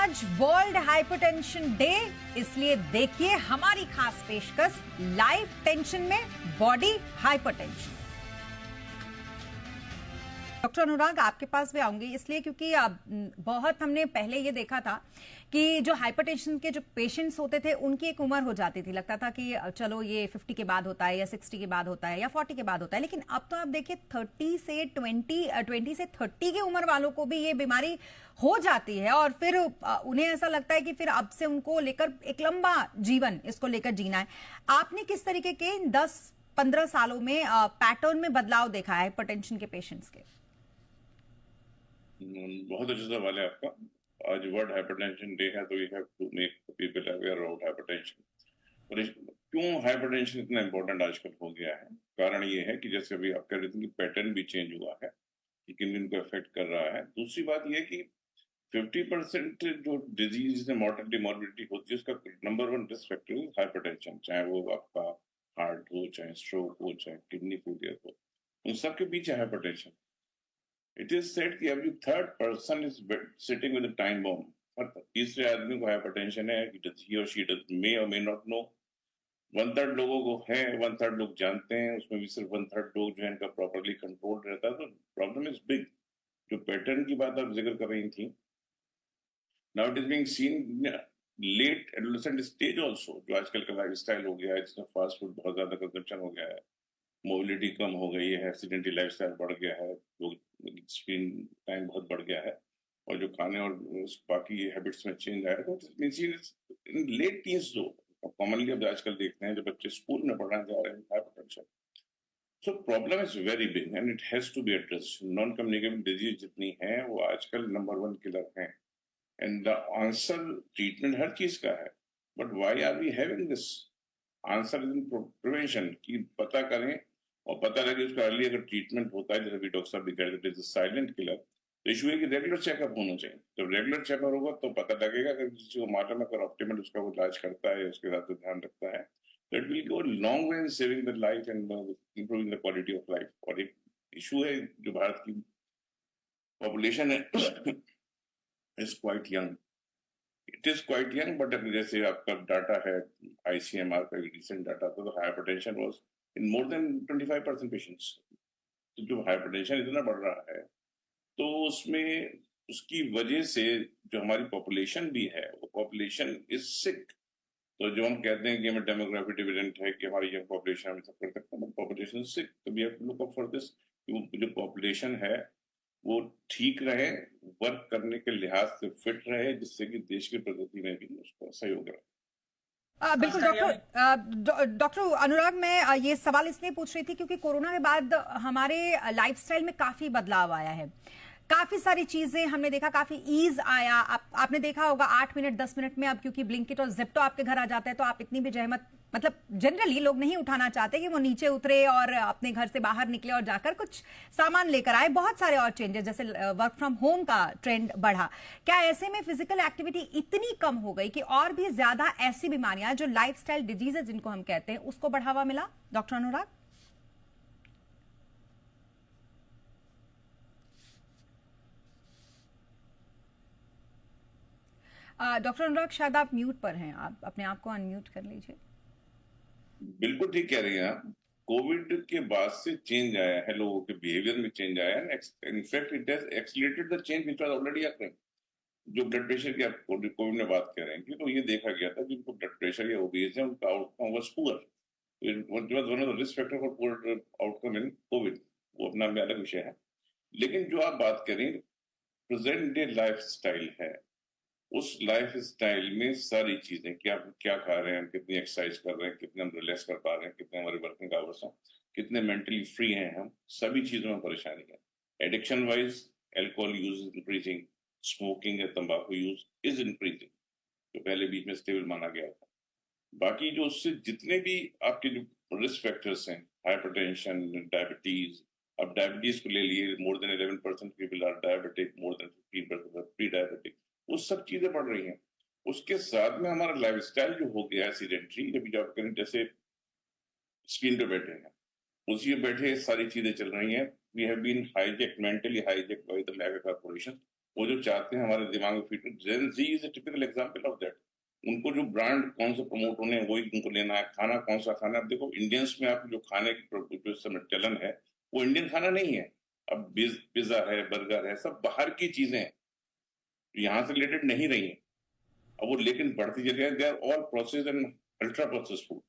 आज world hypertension day, इसलिए देखिए हमारी खास पेशकश लाइफ टेंशन में बॉडी हाइपरटेंशन। डॉक्टर अनुराग, आपके पास भी आऊंगी इसलिए क्योंकि बहुत हमने पहले ये देखा था कि जो हाइपरटेंशन के जो पेशेंट्स होते थे उनकी एक उम्र हो जाती थी, लगता था कि चलो ये 50 के बाद होता है या 60 के बाद होता है या 40 के बाद होता है। लेकिन अब तो आप देखिए 30 से 20 से 30 की उम्र वालों को भी ये बीमारी हो जाती है और फिर उन्हें ऐसा लगता है कि फिर अब से उनको लेकर एक लंबा जीवन इसको लेकर जीना है। आपने किस तरीके के 10-15 सालों में पैटर्न में बदलाव देखा है हाइपरटेंशन के पेशेंट्स के? बहुत अच्छा सवाल है आपका। आज वर्ल्ड हाइपरटेंशन डे है तो we have to make people aware about hypertension. और क्यों हाइपरटेंशन इतना इम्पोर्टेंट आजकल हो गया है? कारण ये है कि जैसे अभी आप कह रहे थे कि पैटर्न भी चेंज हुआ है कि किन किन को अफेक्ट कर रहा है। दूसरी बात ये कि 50% जो डिजीज में मॉर्टेलिटी मॉर्बिडिटी होती है उसका नंबर 1 रिस्क फैक्टर है हाइपरटेंशन। चाहे वो आपका हार्ट हो, चाहे स्ट्रोक हो, चाहे किडनी फेलियर हो, उन सबके पीछे हाइपरटेंशन। It is said कि every third person is sitting with a time bomb। और तीसरे आदमी को हाइपरटेंशन है, he or she may or may not know। 1/3 लोगों को है, 1/3 लोग जानते हैं, उसमें भी सिर्फ 1/3 लोग जो है इनका प्रॉपरली कंट्रोल रहता है। तो प्रॉब्लम इज बिग। जो पैटर्न की बात आप जिक्र कर रही थी, now it is being seen late adolescent stage also. जो आजकल का लाइफ स्टाइल हो गया है जिसमें फास्ट फूड बहुत ज्यादा कंजप्शन हो गया है, मोबिलिटी कम हो गई है, एक्सीडेंटली लाइफस्टाइल बढ़ गया है, लोग स्क्रीन टाइम बहुत बढ़ गया है और जो खाने और बाकी हैबिट्स में चेंज आया है। तो लेट टीन्स जो कॉमनली अब आजकल देखते हैं, जो बच्चे स्कूल में पढ़ने जा रहे हैं, hypertension. So problem is very big and it has to be addressed. Non communicable disease जितनी है वो आजकल नंबर 1 किलर है एंड द आंसर ट्रीटमेंट हर चीज का है। But why are we having this? Answer is in prevention की पता करें और पता लगे उसका अर्ली अगर ट्रीटमेंट होता है, जैसे डॉक्टर साहब भी कह रहे थे साइलेंट किलर। तो इशू है कि रेगुलर चेकअप होना चाहिए। जब रेगुलर चेकअप होगा तो पता लगेगा अगर किसी को मालूम है, अगर ऑप्टिमल उसका वो इलाज करता है, उसके साथ ध्यान रखता है, तो it will go long way in saving the life and improving the quality of life. और एक इशू है जो भारत की पॉपुलेशन है is quite young. It is quite young, but जैसे आपका डाटा है ICMR का रिसेंट डाटा, तो hypertension was in more than 25% patients। तो जो हाइपरटेंशन इतना बढ़ रहा है तो उसमें उसकी वजह से जो हमारी पॉपुलेशन भी है वो पॉपुलेशन इज सिक। तो जो हम कहते हैं कि हमें डेमोग्राफी डिविडेंड है कि हमारी यंग पॉपुलेशन हम सब कर सकते हैं, पॉपुलेशन सिक। तो we have to look out for this. जो पॉपुलेशन है वो ठीक रहे, वर्क करने के लिहाज से फिट रहे, जिससे कि देश की प्रगति में भी उसको सहयोग रहे। बिल्कुल डॉक्टर अनुराग, मैं ये सवाल इसलिए पूछ रही थी क्योंकि कोरोना के बाद हमारे लाइफस्टाइल में काफी बदलाव आया है। काफी सारी चीजें हमने देखा, काफी ईज आया। आपने देखा होगा 8 मिनट 10 मिनट में अब क्योंकि ब्लिंकिट और ज़ेप्टो आपके घर आ जाता है तो आप इतनी भी जहमत, मतलब जनरली लोग नहीं उठाना चाहते कि वो नीचे उतरे और अपने घर से बाहर निकले और जाकर कुछ सामान लेकर आए। बहुत सारे और चेंजेस, जैसे वर्क फ्रॉम होम का ट्रेंड बढ़ा। क्या ऐसे में फिजिकल एक्टिविटी इतनी कम हो गई कि और भी ज्यादा ऐसी बीमारियां जो लाइफस्टाइल डिजीजेज जिनको हम कहते हैं उसको बढ़ावा मिला? डॉक्टर अनुराग। डॉक्टर अनुराग, शायद आप म्यूट पर हैं, आप अपने आप को अनम्यूट कर लीजिए। बिल्कुल ठीक कह रही हैं आप। कोविड के बाद से चेंज आया है, लोगों के बिहेवियर में चेंज आया है। In fact it has accelerated the change which was already happening. जो ब्लड प्रेशर की आप कोविड में बात कर रहे हैं, तो ये देखा गया था जिनको ब्लड प्रेशर या ओबेस है उनका outcome was poor. One of the risk factor for poor outcome in Covid, वो अपना में अलग विषय है। लेकिन जो आप बात करें प्रेजेंट डे लाइफ स्टाइल है, उस लाइफ स्टाइल में सारी चीजें, क्या खा रहे हैं, कितनी एक्सरसाइज कर रहे हैं, कितने हम रिलैक्स कर पा रहे हैं, कितने हमारे वर्किंग आवर्स हैं, कितने मेंटली फ्री हैं हम, सभी चीजों में परेशानी है। Addiction wise alcohol use is increasing, smoking या तंबाकू यूज इज इंक्रीजिंग, जो पहले बीच में स्टेबल माना गया था। बाकी जो उससे जितने भी आपके जो रिस्क फैक्टर्स हैं, हाइपरटेंशन, डायबिटीज, अब डायबिटीज को ले लिए, more than 11% people are diabetic, more than 15% pre diabetic, वो सब चीजें बढ़ रही हैं। उसके साथ में हमारा लाइफस्टाइल जो हो गया है सीडेंटरी, जब जॉब करें, जैसे स्क्रीन पे बैठे हैं, उसी में बैठे सारी चीजें चल रही हैं। We have been hijacked, mentally hijacked by the mega corporation. वो जो चाहते हैं हमारे दिमाग में fit, Gen Z is a typical example of that. उनको जो ब्रांड कौन सा प्रमोट होने हैं वही उनको लेना है, खाना कौन सा खाना है। अब देखो इंडियंस में आप जो खाने की जो इस समय चलन है वो इंडियन खाना नहीं है। अब पिज्जा है, बर्गर है, सब बाहर की चीजें हैं, यहाँ से रिलेटेड नहीं रही हैं। अब वो लेकिन बढ़ती चली है, they are all processed and ultra processed food.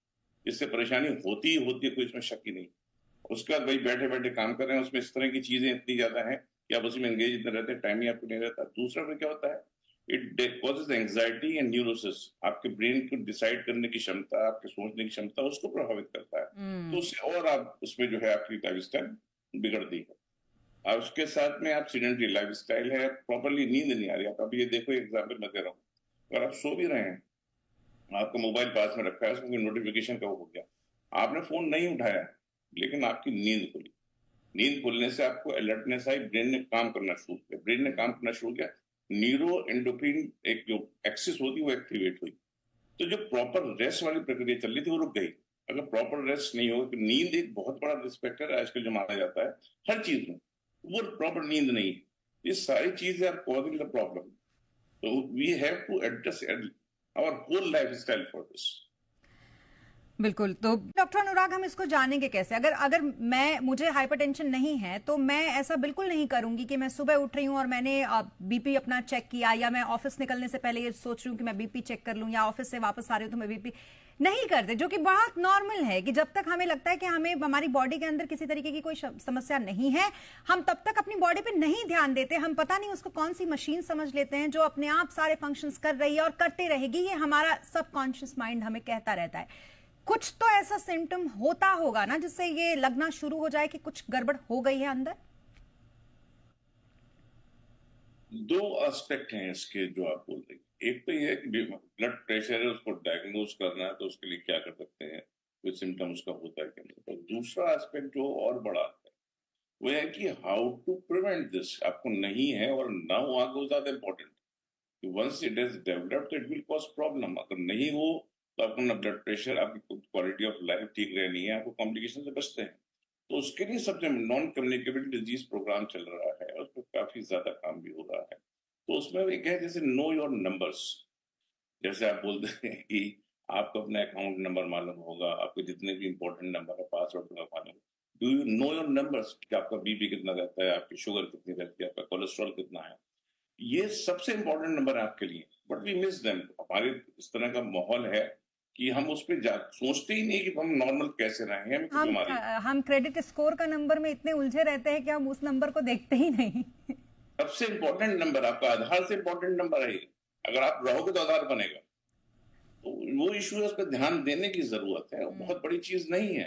इससे परेशानी होती ही होती है, कोई इसमें शक ही नहीं। उसके बाद भाई बैठे बैठे काम कर रहे हैं, उसमें इस तरह की चीजें इतनी ज्यादा हैं कि आप उसमें एंगेज इतने रहते हैं, टाइम ही आपको नहीं रहता। दूसरा में क्या होता है, it causes anxiety and neurosis. आपके ब्रेन को डिसाइड करने की क्षमता, आपके सोचने की क्षमता, उसको प्रभावित करता है। तो उससे और आप उसमें जो है आपकी लाइफस्टाइल बिगड़ती है। और उसके साथ में आप सीडेंटरी लाइफस्टाइल है, प्रॉपरली नींद नहीं आ रही। आप अभी ये देखो, एग्जाम्पल मैं दे रहा हूँ, अगर आप सो भी रहे हैं, आपका मोबाइल पास में रखा है, उसमें कोई नोटिफिकेशन का हो गया, आपने फोन नहीं उठाया, लेकिन आपकी नींद खुली। नींद खुलने से आपको अलर्टनेस आई, ब्रेन ने काम करना शुरू किया। ब्रेन ने काम करना शुरू किया, न्यूरो एंडोक्रिन एक जो एक्सिस होती है वो एक्टिवेट हुई। तो जो प्रॉपर रेस्ट वाली प्रक्रिया चल रही थी वो रुक गई। अगर प्रॉपर रेस्ट नहीं होगा, तो नींद एक बहुत बड़ा रिस्पेक्टर है आजकल जो माना जाता है हर चीज में, वो प्रॉपर नींद नहीं है। ये सारी चीजें are causing the problem. So we have to address our whole lifestyle for this. बिल्कुल। तो डॉक्टर अनुराग, हम इसको जानेंगे कैसे? अगर मुझे हाइपरटेंशन नहीं है तो मैं ऐसा बिल्कुल नहीं करूंगी कि मैं सुबह उठ रही हूं और मैंने बीपी अपना चेक किया, या मैं ऑफिस निकलने से पहले ये सोच रही हूं कि मैं बीपी चेक कर लूं, या ऑफिस से वापस आ रही हूं तो मैं बीपी नहीं करते, जो कि बहुत नॉर्मल है कि जब तक हमें लगता है कि हमें हमारी बॉडी के अंदर किसी तरीके की कोई समस्या नहीं है, हम तब तक अपनी बॉडी पे नहीं ध्यान देते। हम पता नहीं उसको कौन सी मशीन समझ लेते हैं जो अपने आप सारे फंक्शंस कर रही है और करते रहेगी, ये हमारा सबकॉन्शियस माइंड हमें कहता रहता है। कुछ तो ऐसा सिम्टम होता होगा ना जिससे ये लगना शुरू हो जाए कि कुछ गड़बड़ हो गई है अंदर। दो एस्पेक्ट हैं इसके जो आप बोल रहे हैं। एक तो ये है कि ब्लड प्रेशर है, उसको डायग्नोज करना है, तो उसके लिए क्या कर सकते हैं, कोई सिम्टम उसका होता है कि नहीं। तो दूसरा एस्पेक्ट जो और बड़ा है वो है कि हाउ टू प्रिवेंट दिस। आपको नहीं है और ना हो आगे वो ज्यादा important. Once it is developed it will cause problem. अगर नहीं हो तो आपको ना ब्लड प्रेशर, आपकी क्वालिटी ऑफ लाइफ ठीक रहनी है, आपको कॉम्प्लिकेशन से बचते हैं। तो उसके लिए सबसे नॉन कम्युनिकेबल डिजीज प्रोग्राम चल रहा है, उस पर काफी ज्यादा काम भी हो रहा है। तो उसमें एक है जैसे नो योर नंबर्स। जैसे आप बोलते हैं कि आपको अपना अकाउंट नंबर मालूम होगा, आपके जितने भी इंपॉर्टेंट नंबर है, पासवर्ड का मालूम। Do you know your numbers, कि आपका बीपी कितना रहता है, आपकी शुगर कितनी रहती है, आपका कोलेस्ट्रॉल कितना है। ये सबसे इंपॉर्टेंट नंबर है आपके लिए, बट वी मिस देम। हमारे इस तरह का माहौल है कि हम उस पर सोचते ही नहीं कि हम नॉर्मल कैसे रहे हैं। हम क्रेडिट स्कोर का नंबर में इतने उलझे रहते हैं कि हम उस नंबर को देखते ही नहीं। सबसे इंपॉर्टेंट नंबर आपका आधार से इंपॉर्टेंट नंबर है। अगर आप रहोगे तो आधार बनेगा। तो वो इशू है, उस पर ध्यान देने की जरूरत है। बहुत बड़ी चीज नहीं है।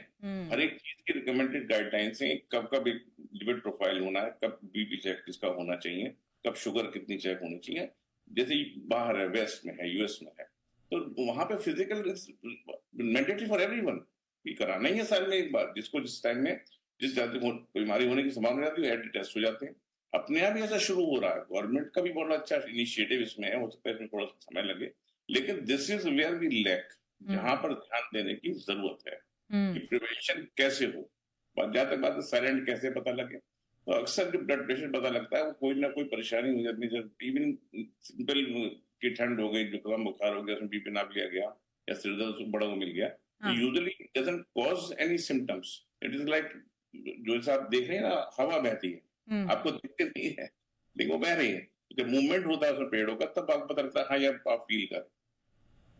हर एक चीज की रिकमेंडेड गाइडलाइंस है, कब कब एक लिपिड प्रोफाइल होना है, कब बीपी चेक किसका होना चाहिए, कब शुगर कितनी चेक होनी चाहिए। जैसे बाहर है, वेस्ट में है, यूएस में है, तो वहां पे फिजिकल मैंडेटरी फॉर एवरीवन भी कराना ही है साल में एक बार। जिसको जिस टाइम में जिस जाति को बीमारी होने की संभावना रहती है, टेस्ट हो जाते हैं। अपने आप ही ऐसा शुरू हो रहा है। गवर्नमेंट का भी बहुत अच्छा इनिशिएटिव इसमें है, हो सकता है इसमें थोड़ा सा समय लगे, लेकिन this is where we lack, जहां पर ध्यान देने की जरूरत है कि प्रिवेंशन कैसे हो। जहां तक बात साइलेंट कैसे पता लगे, तो अक्सर जो ब्लड प्रेशर पता लगता है वो कोई ना कोई परेशानी हो जाती है। इवन सिंपल की ठंड हो गई, जुकाम बुखार हो गया, उसमें बीपी नाप लिया गया, या सिर दर्द बड़ा को मिल गया, usually it doesn't cause any symptoms. It is like जो आप देख रहे हैं ना, हवा बहती है, आपको दिक्कत नहीं है लेकिन वो बह रही है। जब मूवमेंट होता है उसमें पेड़ों का, तब आपको पता लगता है हाँ यार आप फील कर।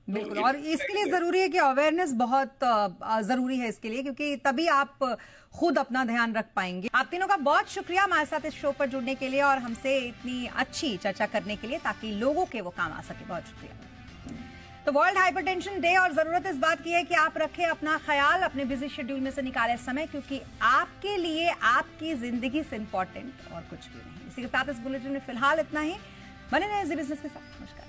बिल्कुल, और इसके लिए जरूरी है कि अवेयरनेस बहुत जरूरी है इसके लिए, क्योंकि तभी आप खुद अपना ध्यान रख पाएंगे। आप तीनों का बहुत शुक्रिया हमारे साथ इस शो पर जुड़ने के लिए और हमसे इतनी अच्छी चर्चा करने के लिए, ताकि लोगों के वो काम आ सके। बहुत शुक्रिया। तो वर्ल्ड हाइपरटेंशन डे, और जरूरत इस बात की है कि आप रखें अपना ख्याल, अपने बिजी शेड्यूल में से निकालें समय, क्योंकि आपके लिए आपकी जिंदगी से इंपॉर्टेंट और कुछ भी नहीं। इसी के साथ इस बुलेटिन में फिलहाल इतना ही। बने रहे बिजनेस के साथ। नमस्कार।